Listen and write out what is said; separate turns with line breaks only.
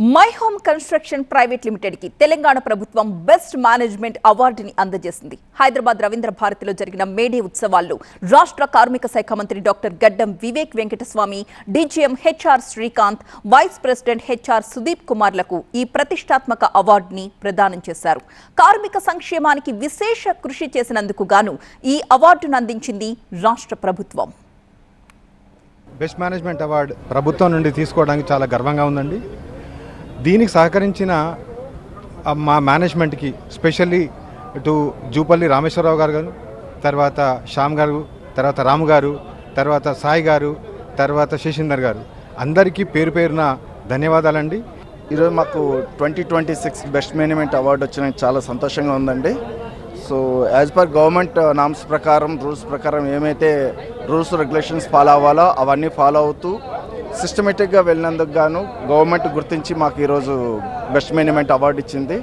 My home construction private limited కి తెలంగాణ ప్రభుత్వం best management అవార్డుని అందజేసింది. హైదరాబాద్ రవీంద్ర భారతిలో జరిగిన మేడే ఉత్సవాల్లో రాష్ట్ర కార్మిక శాఖ మంత్రి doctor Gaddam Vivek Venkataswamy, DGM HR Srikanth, vice president HR Sudeep కుమార్లకు ఈ ప్రతిష్టాత్మక అవార్డుని ప్రదానం చేశారు. కార్మిక సంక్షేమానికి విశేష కృషి చేసినందుకు గాను ఈ అవార్డును అందించింది రాష్ట్ర ప్రభుత్వం.
బెస్ట్ మేనేజ్మెంట్ అవార్డు ప్రభుత్వం నుండి తీసుకోవడానికి చాలా గర్వంగా ఉందండి. దీనికి సహకరించిన మా మేనేజ్మెంట్కి, స్పెషల్లీ ఇటు జూపల్లి రామేశ్వరరావు గారు, తర్వాత శ్యామ్ గారు, తర్వాత రాము గారు, తర్వాత సాయి గారు, తర్వాత శశీందర్ గారు, అందరికీ పేరు పేరున ధన్యవాదాలండి.
ఈరోజు మాకు 2026 బెస్ట్ మేనేజ్మెంట్ అవార్డు వచ్చిన చాలా సంతోషంగా ఉందండి. So as per government norms ప్రకారం, రూల్స్ ప్రకారం ఏమైతే రూల్స్ రెగ్యులేషన్స్ ఫాలో అవ్వాలో అవన్నీ ఫాలో అవుతూ సిస్టమేటిక్గా వెళ్ళినందుకు గాను గవర్నమెంట్ గుర్తించి మాకు ఈరోజు బెస్ట్ మేనేజ్మెంట్ అవార్డు ఇచ్చింది.